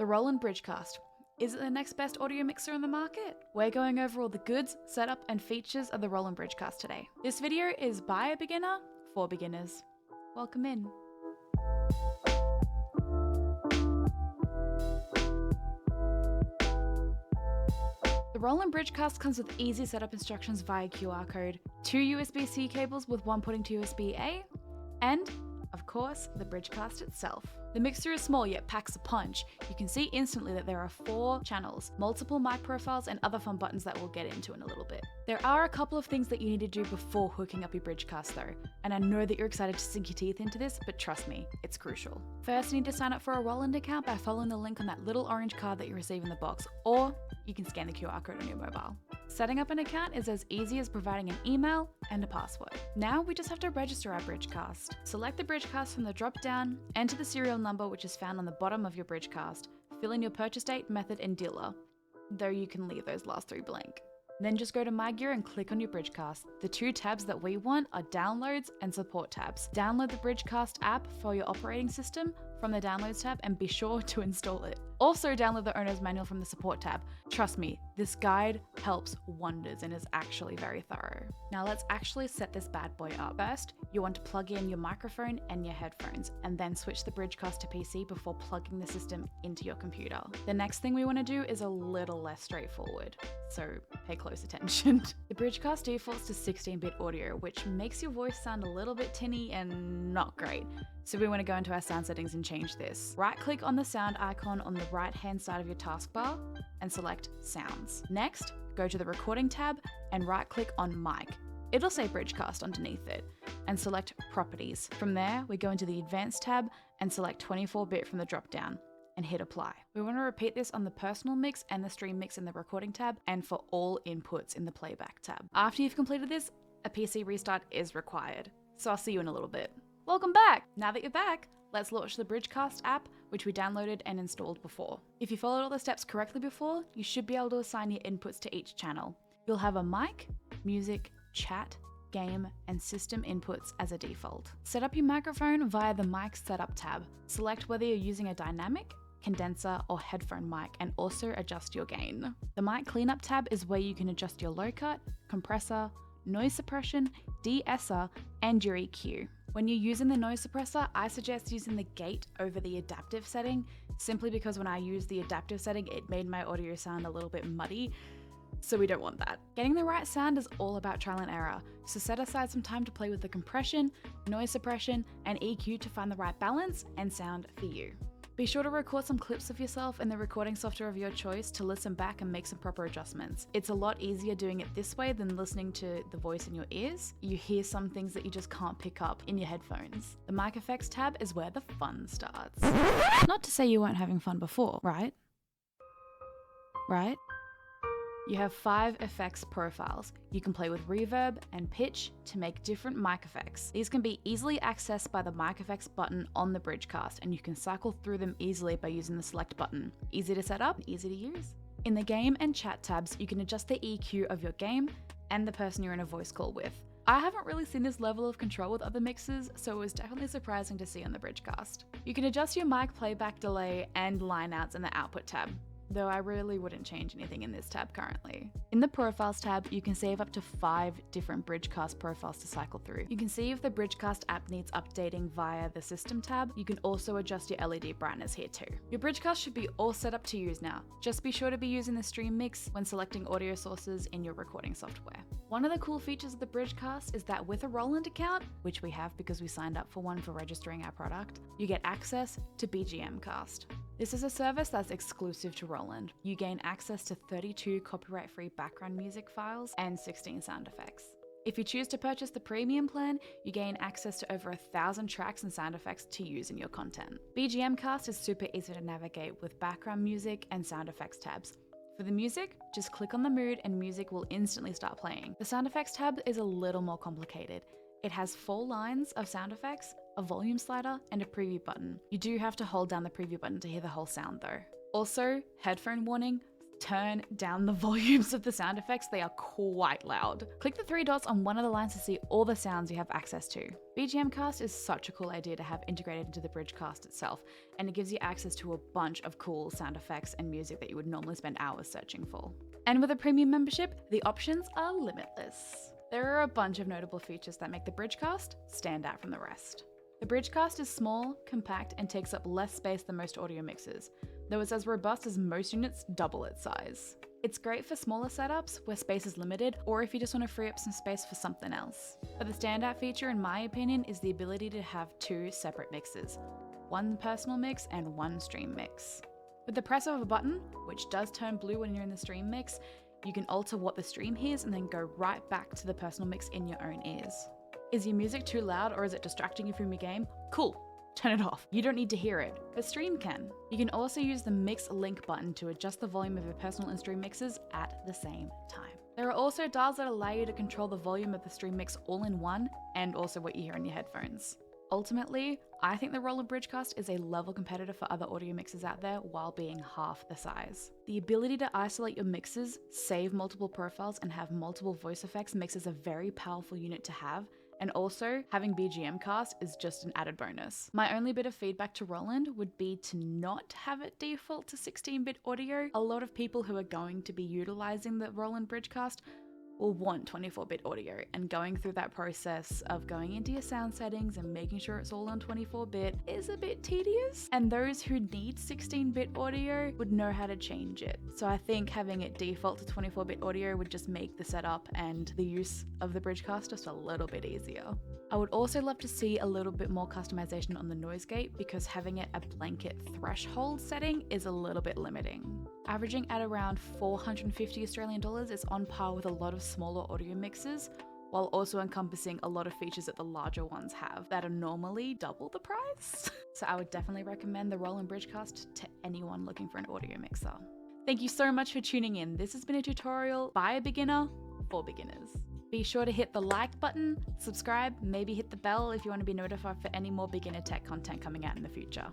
Roland Bridgecast. Is it the next best audio mixer in the market? We're going over all the goods, setup, and features of the Roland Bridgecast today. This video is by a beginner for beginners. Welcome in. The Roland Bridgecast comes with easy setup instructions via QR code, 2 USB-C cables with one putting to USB-A, and, of course, the Bridgecast itself. The mixer is small yet packs a punch. You can see instantly that there are 4 channels, multiple mic profiles, and other fun buttons that we'll get into in a little bit. There are a couple of things that you need to do before hooking up your Bridgecast though, and I know that you're excited to sink your teeth into this, but trust me, it's crucial. First, you need to sign up for a Roland account by following the link on that little orange card that you receive in the box, or you can scan the QR code on your mobile. Setting up an account is as easy as providing an email and a password. Now we just have to register our Bridgecast. Select the Bridgecast from the drop down, enter the serial number which is found on the bottom of your Bridgecast, fill in your purchase date, method, and dealer, though you can leave those last 3 blank. Then just go to My Gear and click on your Bridgecast. The 2 tabs that we want are Downloads and Support tabs. Download the Bridgecast app for your operating system from the Downloads tab and be sure to install it. Also download the owner's manual from the Support tab. Trust me, this guide helps wonders and is actually very thorough. Now let's actually set this bad boy up. First, you want to plug in your microphone and your headphones, and then switch the Bridgecast to PC before plugging the system into your computer. The next thing we want to do is a little less straightforward, so pay close attention. The Bridgecast defaults to 16-bit audio, which makes your voice sound a little bit tinny and not great. So we want to go into our sound settings and change this. Right-click on the sound icon on the right-hand side of your taskbar and select Sounds. Next, go to the Recording tab and right-click on Mic. It'll say Bridgecast underneath it, and select Properties. From there, we go into the Advanced tab and select 24-bit from the drop-down and hit Apply. We want to repeat this on the Personal Mix and the Stream Mix in the Recording tab, and for all inputs in the Playback tab. After you've completed this, a PC restart is required. So I'll see you in a little bit. Welcome back! Now that you're back, let's launch the Bridgecast app, which we downloaded and installed before. If you followed all the steps correctly before, you should be able to assign your inputs to each channel. You'll have a mic, music, chat, game, and system inputs as a default. Set up your microphone via the Mic Setup tab. Select whether you're using a dynamic, condenser, or headphone mic, and also adjust your gain. The Mic Cleanup tab is where you can adjust your low cut, compressor, noise suppression, de-esser, and your EQ. When you're using the noise suppressor, I suggest using the gate over the adaptive setting, simply because when I used the adaptive setting, it made my audio sound a little bit muddy, so we don't want that. Getting the right sound is all about trial and error, so set aside some time to play with the compression, noise suppression, and EQ to find the right balance and sound for you. Be sure to record some clips of yourself in the recording software of your choice to listen back and make some proper adjustments. It's a lot easier doing it this way than listening to the voice in your ears. You hear some things that you just can't pick up in your headphones. The Mic Effects tab is where the fun starts. Not to say you weren't having fun before, right? Right? You have 5 effects profiles. You can play with reverb and pitch to make different mic effects. These can be easily accessed by the mic effects button on the Bridgecast, and you can cycle through them easily by using the select button. Easy to set up, easy to use. In the game and chat tabs, you can adjust the EQ of your game and the person you're in a voice call with. I haven't really seen this level of control with other mixes, so it was definitely surprising to see on the Bridgecast. You can adjust your mic playback delay and lineouts in the Output tab, though I really wouldn't change anything in this tab currently. In the Profiles tab, you can save up to 5 different Bridgecast profiles to cycle through. You can see if the Bridgecast app needs updating via the System tab. You can also adjust your LED brightness here too. Your Bridgecast should be all set up to use now. Just be sure to be using the Stream Mix when selecting audio sources in your recording software. One of the cool features of the Bridgecast is that with a Roland account, which we have because we signed up for one for registering our product, you get access to BGMcast. This is a service that's exclusive to Roland. You gain access to 32 copyright-free background music files and 16 sound effects. If you choose to purchase the premium plan, you gain access to over 1,000 tracks and sound effects to use in your content. BGMcast is super easy to navigate with background music and sound effects tabs. For the music, just click on the mood and music will instantly start playing. The sound effects tab is a little more complicated. It has 4 lines of sound effects, a volume slider, and a preview button. You do have to hold down the preview button to hear the whole sound though. Also, headphone warning, turn down the volumes of the sound effects, they are quite loud. Click the 3 dots on one of the lines to see all the sounds you have access to. BGMcast is such a cool idea to have integrated into the Bridgecast itself, and it gives you access to a bunch of cool sound effects and music that you would normally spend hours searching for. And with a premium membership, the options are limitless. There are a bunch of notable features that make the Bridgecast stand out from the rest. The Bridgecast is small, compact, and takes up less space than most audio mixers, though it's as robust as most units double its size. It's great for smaller setups where space is limited, or if you just want to free up some space for something else. But the standout feature, in my opinion, is the ability to have 2 separate mixes, one personal mix and one stream mix. With the press of a button, which does turn blue when you're in the stream mix, you can alter what the stream hears and then go right back to the personal mix in your own ears. Is your music too loud or is it distracting you from your game? Cool. Turn it off. You don't need to hear it, but stream can. You can also use the mix link button to adjust the volume of your personal and stream mixes at the same time. There are also dials that allow you to control the volume of the stream mix all in one, and also what you hear in your headphones. Ultimately, I think the Roland Bridgecast is a level competitor for other audio mixers out there while being half the size. The ability to isolate your mixes, save multiple profiles, and have multiple voice effects makes this a very powerful unit to have, and also having BGMcast is just an added bonus. My only bit of feedback to Roland would be to not have it default to 16-bit audio. A lot of people who are going to be utilizing the Roland Bridgecast will want 24-bit audio, and going through that process of going into your sound settings and making sure it's all on 24-bit is a bit tedious, and those who need 16-bit audio would know how to change it. So I think having it default to 24-bit audio would just make the setup and the use of the Bridgecast just a little bit easier. I would also love to see a little bit more customization on the noise gate, because having it a blanket threshold setting is a little bit limiting. Averaging at around 450 Australian dollars is on par with a lot of smaller audio mixers, while also encompassing a lot of features that the larger ones have that are normally double the price. So I would definitely recommend the Roland Bridgecast to anyone looking for an audio mixer. Thank you so much for tuning in. This has been a tutorial by a beginner for beginners. Be sure to hit the like button, subscribe, maybe hit the bell if you want to be notified for any more beginner tech content coming out in the future.